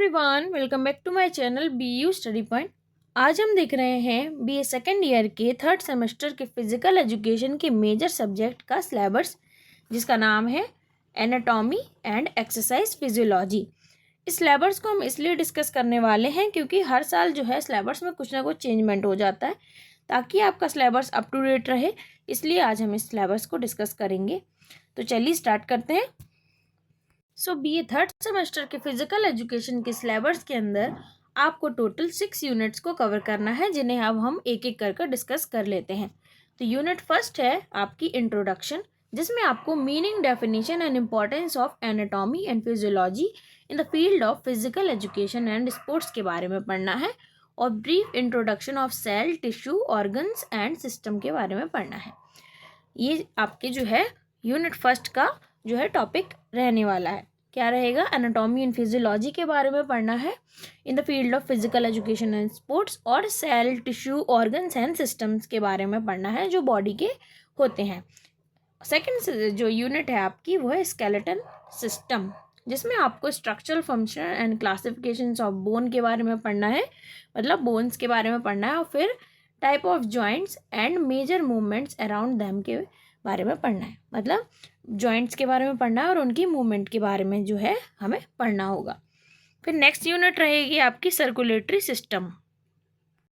Everyone, welcome back to my channel BU study point. आज हम देख रहे हैं BA सेकेंड ईयर के थर्ड सेमेस्टर के फिजिकल एजुकेशन के मेजर सब्जेक्ट का सिलेबस, जिसका नाम है एनाटॉमी एंड एक्सरसाइज फिजियोलॉजी। इस सिलेबस को हम इसलिए डिस्कस करने वाले हैं क्योंकि हर साल जो है सिलेबस में कुछ ना कुछ चेंजमेंट हो जाता है, ताकि आपका सिलेबस अप टू डेट रहे। इसलिए आज हम इस सिलेबस को डिस्कस करेंगे। तो चलिए स्टार्ट करते हैं। BA थर्ड सेमेस्टर के फिजिकल एजुकेशन के सिलेबस के अंदर आपको टोटल 6 यूनिट्स को कवर करना है, जिन्हें अब हम एक एक कर डिस्कस कर लेते हैं। तो यूनिट फर्स्ट है आपकी इंट्रोडक्शन, जिसमें आपको meaning, definition and importance of anatomy and physiology in the field of physical education and sports के बारे में पढ़ना है, और brief introduction of cell, tissue, organs and system के बारे में पढ़ना है। ये आपके जो है यूनिट फर्स्ट का जो है टॉपिक रहने वाला है। क्या रहेगा? एनाटॉमी एंड फिजियोलॉजी के बारे में पढ़ना है in the field of physical education and sports, और cell, tissue, organs and systems के बारे में पढ़ना है जो बॉडी के होते हैं। सेकंड जो यूनिट है आपकी वो है स्केलेटन सिस्टम, जिसमें आपको structural function and classifications of bone के बारे में पढ़ना है, मतलब बोन्स के बारे में पढ़ना है, और फिर type of joints and major movements around them के बारे में पढ़ना है, मतलब जॉइंट्स के बारे में पढ़ना है और उनकी मूवमेंट के बारे में जो है हमें पढ़ना होगा। फिर नेक्स्ट यूनिट रहेगी आपकी सर्कुलेटरी सिस्टम।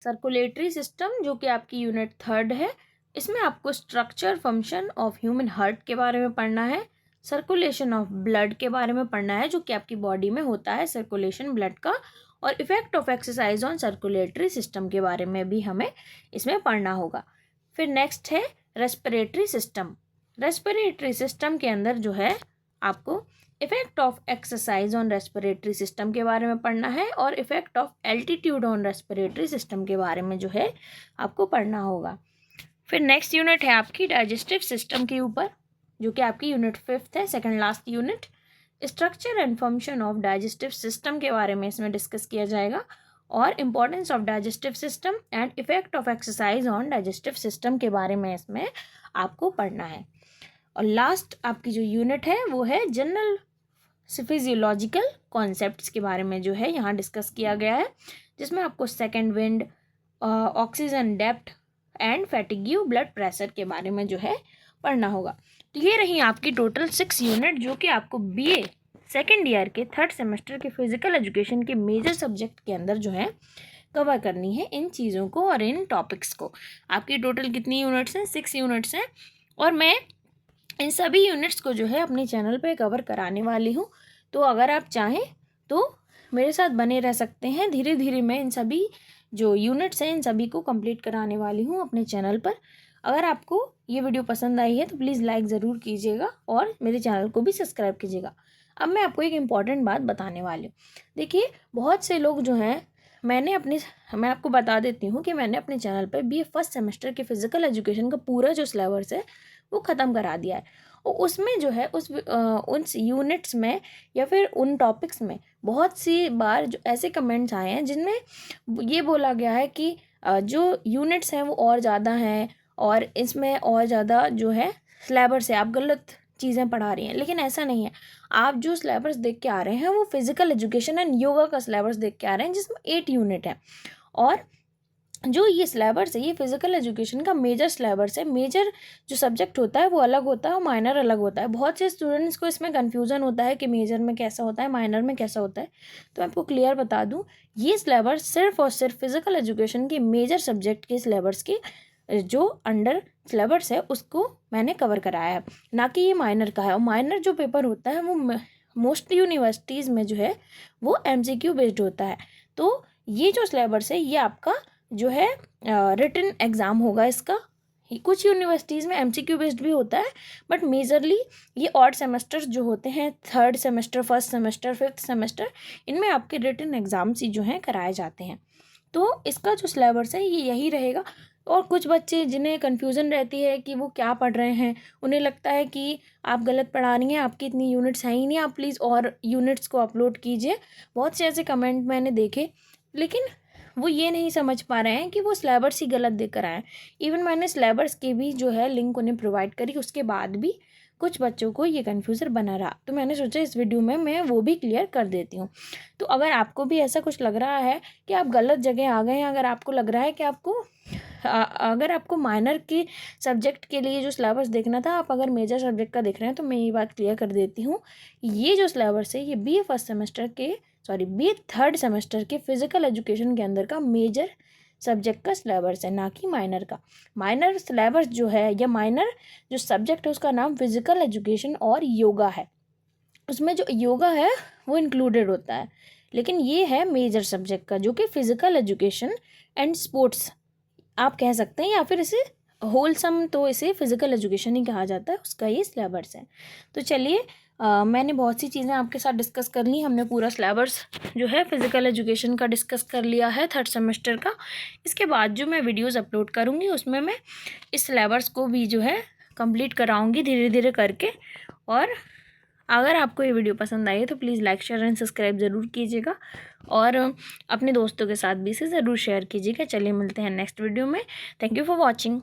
सर्कुलेटरी सिस्टम जो कि आपकी यूनिट थर्ड है, इसमें आपको structure, function of human heart के बारे में पढ़ना है, सर्कुलेशन ऑफ ब्लड के बारे में पढ़ना है जो कि आपकी बॉडी में होता है, सर्कुलेशन ब्लड का, और effect of exercise on circulatory system के बारे में भी हमें इसमें पढ़ना होगा। फिर नेक्स्ट है रेस्पिरेटरी सिस्टम। रेस्पिरेटरी सिस्टम के अंदर जो है आपको effect of exercise on respiratory system के बारे में पढ़ना है, और effect of altitude on respiratory system के बारे में जो है आपको पढ़ना होगा। फिर नेक्स्ट यूनिट है आपकी डाइजेस्टिव सिस्टम के ऊपर, जो कि आपकी यूनिट फिफ्थ है, second last unit. Structure and function of digestive system के बारे में इसमें डिस्कस किया जाएगा, और importance of digestive system and effect of exercise on digestive system के बारे में इसमें आपको पढ़ना है। और लास्ट आपकी जो यूनिट है वो है जनरल फिजियोलॉजिकल कॉन्सेप्ट्स के बारे में जो है यहाँ डिस्कस किया गया है, जिसमें आपको second wind, oxygen depth and fatigue, blood pressure के बारे में जो है पढ़ना होगा। तो ये रही आपकी टोटल 6 यूनिट जो कि आपको BA सेकेंड ईयर के थर्ड सेमेस्टर के फिजिकल एजुकेशन के मेजर सब्जेक्ट के अंदर जो है कवर करनी है, इन चीज़ों को और इन टॉपिक्स को। आपकी टोटल कितनी यूनिट्स हैं? 6 यूनिट्स हैं, और मैं इन सभी यूनिट्स को जो है अपने चैनल पे कवर कराने वाली हूँ। तो अगर आप चाहें तो मेरे साथ बने रह सकते हैं। धीरे धीरे मैं इन सभी जो यूनिट्स हैं इन सभी को कंप्लीट कराने वाली हूँ अपने चैनल पर। अगर आपको ये वीडियो पसंद आई है तो प्लीज़ लाइक ज़रूर कीजिएगा और मेरे चैनल को भी सब्सक्राइब कीजिएगा। अब मैं आपको एक इम्पॉर्टेंट बात बताने वाली हूँ। देखिए, बहुत से लोग जो हैं, मैं आपको बता देती हूँ कि मैंने अपने चैनल पर BA फर्स्ट सेमेस्टर के फिजिकल एजुकेशन का पूरा जो सिलेबस है वो ख़त्म करा दिया है, और उसमें जो है उन यूनिट्स में या फिर उन टॉपिक्स में बहुत सी बार जो ऐसे कमेंट्स आए हैं जिनमें ये बोला गया है कि जो यूनिट्स हैं वो और ज़्यादा हैं, और इसमें और ज़्यादा जो है सिलेबस है, आप गलत चीज़ें पढ़ा रही हैं। लेकिन ऐसा नहीं है। आप जो सिलेबस देख के आ रहे हैं वो फिजिकल एजुकेशन एंड योगा का सिलेबस देख के आ रहे हैं, जिसमें 8 यूनिट है, और जो ये सिलेबस है ये फिजिकल एजुकेशन का मेजर सिलेबस है। मेजर जो सब्जेक्ट होता है वो अलग होता है और माइनर अलग होता है। बहुत से स्टूडेंट्स को इसमें कन्फ्यूज़न होता है कि मेजर में कैसा होता है, माइनर में कैसा होता है। तो मैं आपको क्लियर बता दूं, ये सिलेबस सिर्फ और सिर्फ फिजिकल एजुकेशन के मेजर सब्जेक्ट के सिलेबस के जो अंडर सिलेबस है उसको मैंने कवर कराया है, ना कि ये माइनर का है। और माइनर जो पेपर होता है वो मोस्ट यूनिवर्सिटीज़ में जो है वो MCQ बेस्ड होता है। तो ये जो सिलेबस है ये आपका जो है रिटन एग्ज़ाम होगा इसका। कुछ यूनिवर्सिटीज़ में MCQ बेस्ड भी होता है, बट मेजरली ये ऑड सेमेस्टर्स जो होते हैं, third semester, first semester, fifth semester, इनमें आपके रिटन एग्ज़ाम्स ही जो हैं कराए जाते हैं। तो इसका जो सिलेबस है ये यही रहेगा। और कुछ बच्चे जिन्हें कन्फ्यूज़न रहती है कि वो क्या पढ़ रहे हैं, उन्हें लगता है कि आप गलत पढ़ा रही हैं, आपकी इतनी यूनिट्स हैं ही नहीं, आप प्लीज़ और यूनिट्स को अपलोड कीजिए। बहुत से ऐसे कमेंट मैंने देखे, लेकिन वो ये नहीं समझ पा रहे हैं कि वो सिलेबस ही गलत देकर आए हैं। इवन मैंने सिलेबस के भी जो है लिंक उन्हें प्रोवाइड करी, उसके बाद भी कुछ बच्चों को ये कन्फ्यूज़न बना रहा, तो मैंने सोचा इस वीडियो में मैं वो भी क्लियर कर देती हूँ। तो अगर आपको भी ऐसा कुछ लग रहा है कि आप गलत जगह आ गए हैं, अगर आपको लग रहा है कि अगर आपको माइनर के सब्जेक्ट के लिए जो सिलेबस देखना था, आप अगर मेजर सब्जेक्ट का देख रहे हैं, तो मैं ये बात क्लियर कर देती हूँ। ये जो सिलेबस है ये BA थर्ड सेमेस्टर के फिजिकल एजुकेशन के अंदर का मेजर सब्जेक्ट का सिलेबस है, ना कि माइनर का। माइनर सिलेबस जो है या माइनर जो सब्जेक्ट है उसका नाम फिजिकल एजुकेशन और योगा है। उसमें जो योगा है वो इंक्लूडेड होता है, लेकिन ये है मेजर सब्जेक्ट का जो कि फिजिकल एजुकेशन एंड स्पोर्ट्स आप कह सकते हैं, या फिर इसे होलसम तो इसे फिजिकल एजुकेशन ही कहा जाता है, उसका ये सिलेबस है। तो चलिए मैंने बहुत सी चीज़ें आपके साथ डिस्कस कर ली। हमने पूरा सिलेबस जो है फिजिकल एजुकेशन का डिस्कस कर लिया है थर्ड सेमेस्टर का। इसके बाद जो मैं वीडियोस अपलोड करूँगी उसमें मैं इस सिलेबस को भी जो है कंप्लीट कराऊँगी धीरे धीरे करके। और अगर आपको ये वीडियो पसंद आई है तो please like share and subscribe ज़रूर कीजिएगा, और अपने दोस्तों के साथ भी इसे ज़रूर शेयर कीजिएगा। चलिए मिलते हैं नेक्स्ट वीडियो में। Thank you for watching.